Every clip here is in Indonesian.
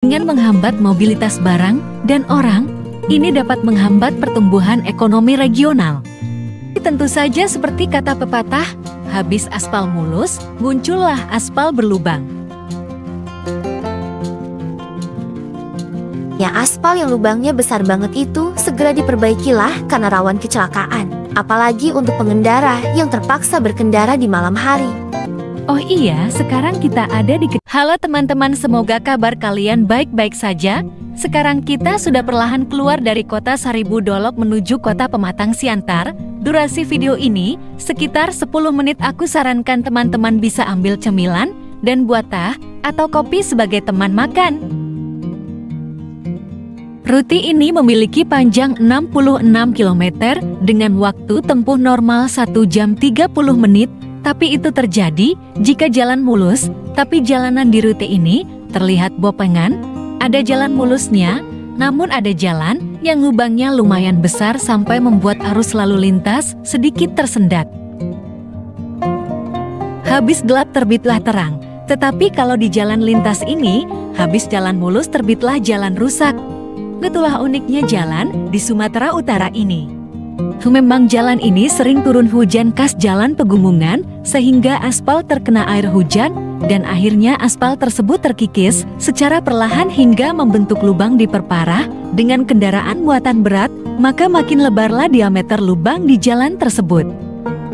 Dengan menghambat mobilitas barang dan orang, ini dapat menghambat pertumbuhan ekonomi regional. Tentu saja seperti kata pepatah, habis aspal mulus, muncullah aspal berlubang. Ya, aspal yang lubangnya besar banget itu segera diperbaikilah karena rawan kecelakaan. Apalagi untuk pengendara yang terpaksa berkendara di malam hari. Oh iya, sekarang kita ada di... Halo teman-teman, semoga kabar kalian baik-baik saja. Sekarang kita sudah perlahan keluar dari kota Seribu Dolok menuju kota Pematang Siantar. Durasi video ini sekitar 10 menit. Aku sarankan teman-teman bisa ambil cemilan dan buat teh atau kopi sebagai teman makan. Rute ini memiliki panjang 66 km dengan waktu tempuh normal 1 jam 30 menit. Tapi itu terjadi jika jalan mulus, tapi jalanan di rute ini terlihat bopengan. Ada jalan mulusnya, namun ada jalan yang lubangnya lumayan besar sampai membuat arus lalu lintas sedikit tersendat. Habis gelap terbitlah terang, tetapi kalau di jalan lintas ini, habis jalan mulus terbitlah jalan rusak. Itulah uniknya jalan di Sumatera Utara ini. Memang jalan ini sering turun hujan khas jalan pegunungan sehingga aspal terkena air hujan dan akhirnya aspal tersebut terkikis secara perlahan hingga membentuk lubang diperparah dengan kendaraan muatan berat, maka makin lebarlah diameter lubang di jalan tersebut.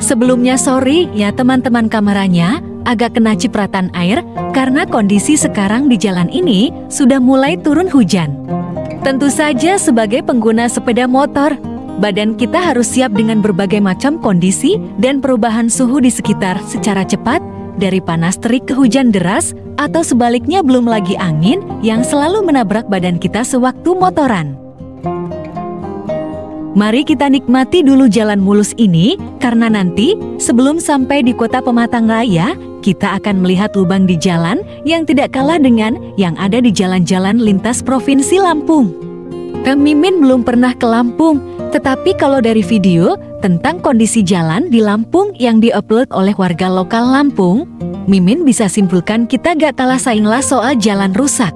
Sebelumnya sorry ya teman-teman, kameranya agak kena cipratan air karena kondisi sekarang di jalan ini sudah mulai turun hujan. Tentu saja sebagai pengguna sepeda motor, badan kita harus siap dengan berbagai macam kondisi dan perubahan suhu di sekitar secara cepat, dari panas terik ke hujan deras, atau sebaliknya belum lagi angin yang selalu menabrak badan kita sewaktu motoran. Mari kita nikmati dulu jalan mulus ini, karena nanti sebelum sampai di kota Pematang Raya, kita akan melihat lubang di jalan yang tidak kalah dengan yang ada di jalan-jalan lintas Provinsi Lampung. Mimin belum pernah ke Lampung, tetapi kalau dari video tentang kondisi jalan di Lampung yang diupload oleh warga lokal Lampung, Mimin bisa simpulkan kita gak kalah sainglah soal jalan rusak.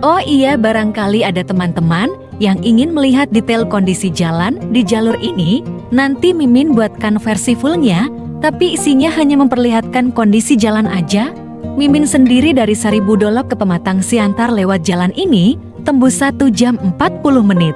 Oh iya, barangkali ada teman-teman yang ingin melihat detail kondisi jalan di jalur ini, nanti Mimin buatkan versi fullnya, tapi isinya hanya memperlihatkan kondisi jalan aja. Mimin sendiri dari Seribu Dolok ke Pematang Siantar lewat jalan ini tembus 1 jam 40 menit.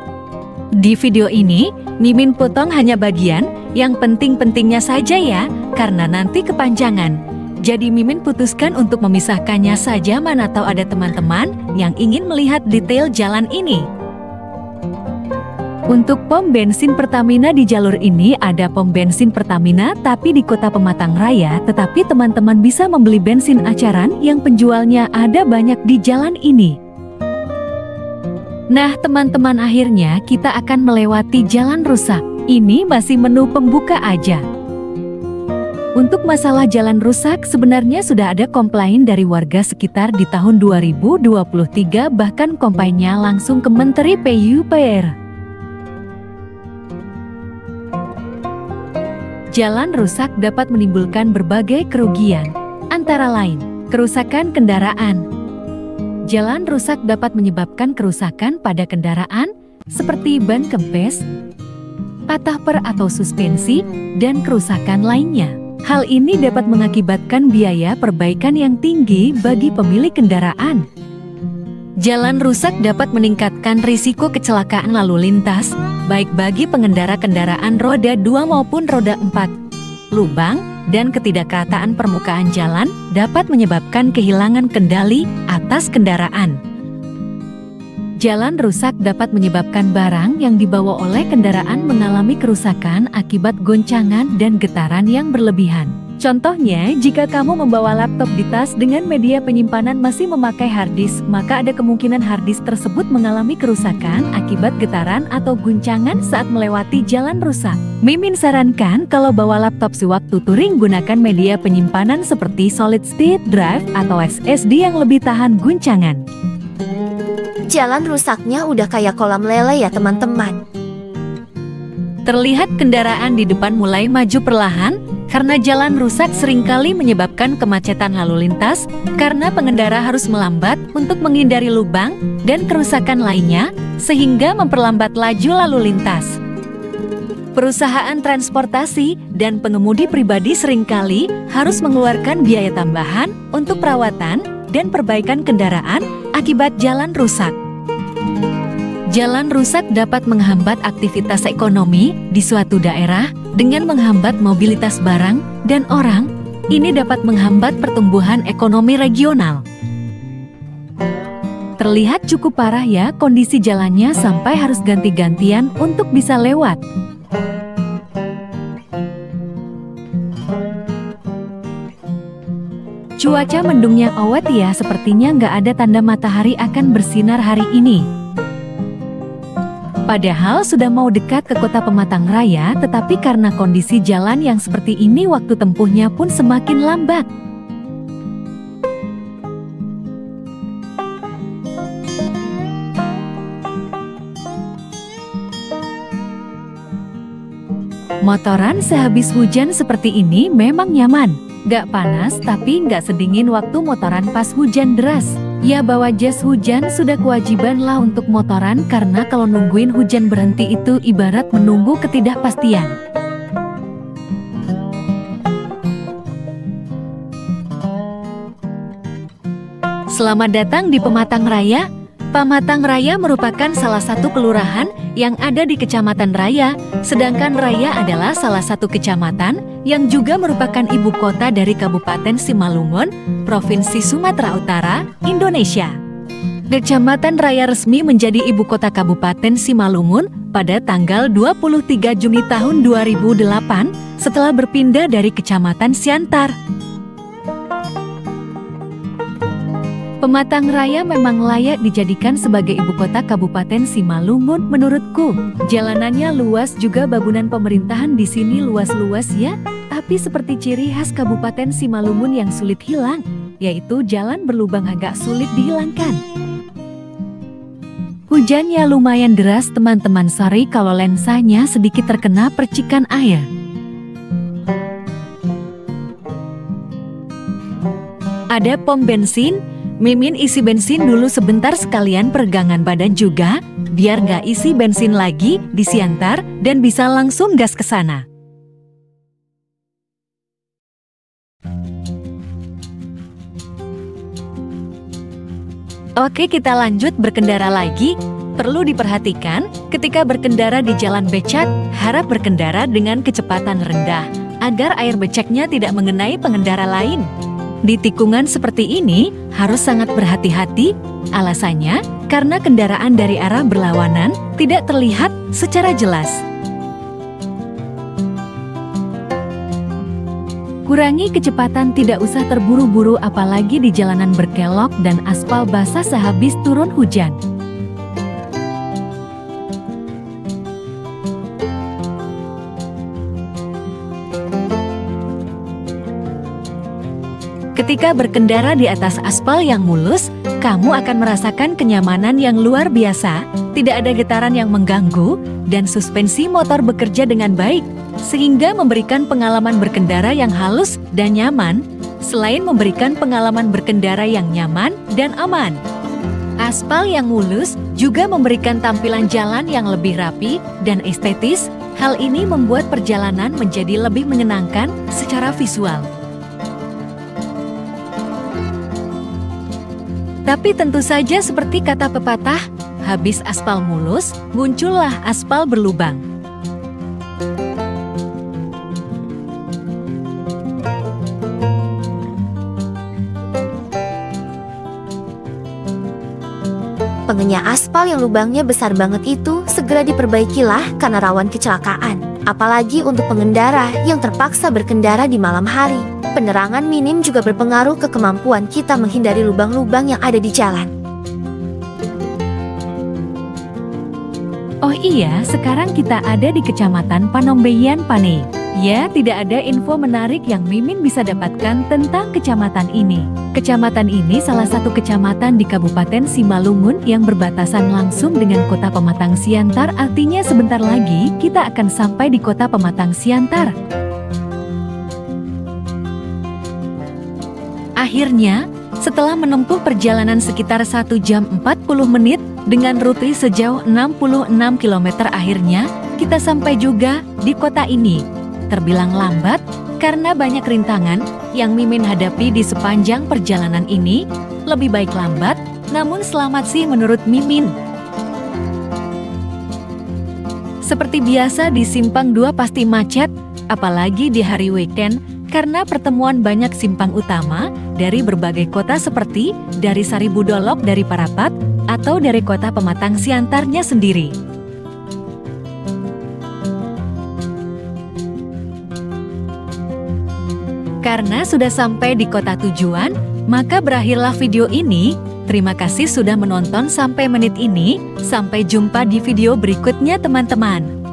Di video ini, Mimin potong hanya bagian yang penting-pentingnya saja ya, karena nanti kepanjangan. Jadi Mimin putuskan untuk memisahkannya saja, mana tahu ada teman-teman yang ingin melihat detail jalan ini. Untuk pom bensin Pertamina di jalur ini ada pom bensin Pertamina tapi di kota Pematang Raya, tetapi teman-teman bisa membeli bensin acaran yang penjualnya ada banyak di jalan ini. Nah teman-teman, akhirnya kita akan melewati jalan rusak. Ini masih menu pembuka aja. Untuk masalah jalan rusak sebenarnya sudah ada komplain dari warga sekitar di tahun 2023, bahkan komplainnya langsung ke Menteri PUPR. Jalan rusak dapat menimbulkan berbagai kerugian, antara lain kerusakan kendaraan. Jalan rusak dapat menyebabkan kerusakan pada kendaraan seperti ban kempes, patah per atau suspensi, dan kerusakan lainnya. Hal ini dapat mengakibatkan biaya perbaikan yang tinggi bagi pemilik kendaraan. Jalan rusak dapat meningkatkan risiko kecelakaan lalu lintas, baik bagi pengendara kendaraan roda 2 maupun roda 4. Lubang dan ketidakrataan permukaan jalan dapat menyebabkan kehilangan kendali atas kendaraan. Jalan rusak dapat menyebabkan barang yang dibawa oleh kendaraan mengalami kerusakan akibat goncangan dan getaran yang berlebihan. Contohnya, jika kamu membawa laptop di tas dengan media penyimpanan masih memakai harddisk, maka ada kemungkinan harddisk tersebut mengalami kerusakan akibat getaran atau guncangan saat melewati jalan rusak. Mimin sarankan kalau bawa laptop sewaktu touring, gunakan media penyimpanan seperti solid state drive atau SSD yang lebih tahan guncangan. Jalan rusaknya udah kayak kolam lele ya teman-teman. Terlihat kendaraan di depan mulai maju perlahan, Karena jalan rusak seringkali menyebabkan kemacetan lalu lintas, karena pengendara harus melambat untuk menghindari lubang dan kerusakan lainnya, sehingga memperlambat laju lalu lintas. Perusahaan transportasi dan pengemudi pribadi seringkali harus mengeluarkan biaya tambahan untuk perawatan dan perbaikan kendaraan akibat jalan rusak. Jalan rusak dapat menghambat aktivitas ekonomi di suatu daerah dengan menghambat mobilitas barang dan orang. Ini dapat menghambat pertumbuhan ekonomi regional. Terlihat cukup parah ya kondisi jalannya sampai harus ganti-gantian untuk bisa lewat. Cuaca mendung yang awet ya, sepertinya nggak ada tanda matahari akan bersinar hari ini. Padahal sudah mau dekat ke kota Pematang Raya, tetapi karena kondisi jalan yang seperti ini waktu tempuhnya pun semakin lambat. Motoran sehabis hujan seperti ini memang nyaman. Gak panas tapi gak sedingin waktu motoran pas hujan deras. Ya bawa jas hujan sudah kewajiban lah untuk motoran, karena kalau nungguin hujan berhenti itu ibarat menunggu ketidakpastian. Selamat datang di Pematang Raya. Pematang Raya merupakan salah satu kelurahan yang ada di Kecamatan Raya, sedangkan Raya adalah salah satu kecamatan yang juga merupakan ibu kota dari Kabupaten Simalungun, Provinsi Sumatera Utara, Indonesia. Kecamatan Raya resmi menjadi ibu kota Kabupaten Simalungun pada tanggal 23 Juni tahun 2008 setelah berpindah dari Kecamatan Siantar. Pematang Raya memang layak dijadikan sebagai ibu kota Kabupaten Simalungun menurutku. Jalanannya luas, juga bangunan pemerintahan di sini luas-luas ya. Tapi seperti ciri khas Kabupaten Simalungun yang sulit hilang, yaitu jalan berlubang agak sulit dihilangkan. Hujannya lumayan deras teman-teman, sorry kalau lensanya sedikit terkena percikan air. Ada pom bensin. Mimin isi bensin dulu sebentar sekalian peregangan badan juga, biar gak isi bensin lagi di Siantar dan bisa langsung gas ke sana. Oke, kita lanjut berkendara lagi. Perlu diperhatikan ketika berkendara di jalan becek, harap berkendara dengan kecepatan rendah agar air beceknya tidak mengenai pengendara lain. Di tikungan seperti ini harus sangat berhati-hati, alasannya karena kendaraan dari arah berlawanan tidak terlihat secara jelas. Kurangi kecepatan, tidak usah terburu-buru apalagi di jalanan berkelok dan aspal basah sehabis turun hujan. Ketika berkendara di atas aspal yang mulus, kamu akan merasakan kenyamanan yang luar biasa, tidak ada getaran yang mengganggu, dan suspensi motor bekerja dengan baik, sehingga memberikan pengalaman berkendara yang halus dan nyaman, selain memberikan pengalaman berkendara yang nyaman dan aman. Aspal yang mulus juga memberikan tampilan jalan yang lebih rapi dan estetis. Hal ini membuat perjalanan menjadi lebih menyenangkan secara visual. Tapi tentu saja seperti kata pepatah, habis aspal mulus, muncullah aspal berlubang. Pengennya aspal yang lubangnya besar banget itu segera diperbaikilah karena rawan kecelakaan. Apalagi untuk pengendara yang terpaksa berkendara di malam hari. Penerangan minim juga berpengaruh ke kemampuan kita menghindari lubang-lubang yang ada di jalan. Oh iya, sekarang kita ada di Kecamatan Panombeyan, Panei. Ya, tidak ada info menarik yang Mimin bisa dapatkan tentang kecamatan ini. Kecamatan ini salah satu kecamatan di Kabupaten Simalungun yang berbatasan langsung dengan Kota Pematang Siantar, artinya sebentar lagi kita akan sampai di Kota Pematang Siantar. Akhirnya, setelah menempuh perjalanan sekitar 1 jam 40 menit dengan rute sejauh 66 km, akhirnya kita sampai juga di kota ini. Terbilang lambat karena banyak rintangan yang Mimin hadapi di sepanjang perjalanan ini. Lebih baik lambat, namun selamat sih menurut Mimin. Seperti biasa di Simpang 2 pasti macet, apalagi di hari weekend, karena pertemuan banyak simpang utama dari berbagai kota seperti dari Saribudolok dari Parapat atau dari kota Pematang Siantarnya sendiri. Karena sudah sampai di kota tujuan, maka berakhirlah video ini. Terima kasih sudah menonton sampai menit ini. Sampai jumpa di video berikutnya teman-teman.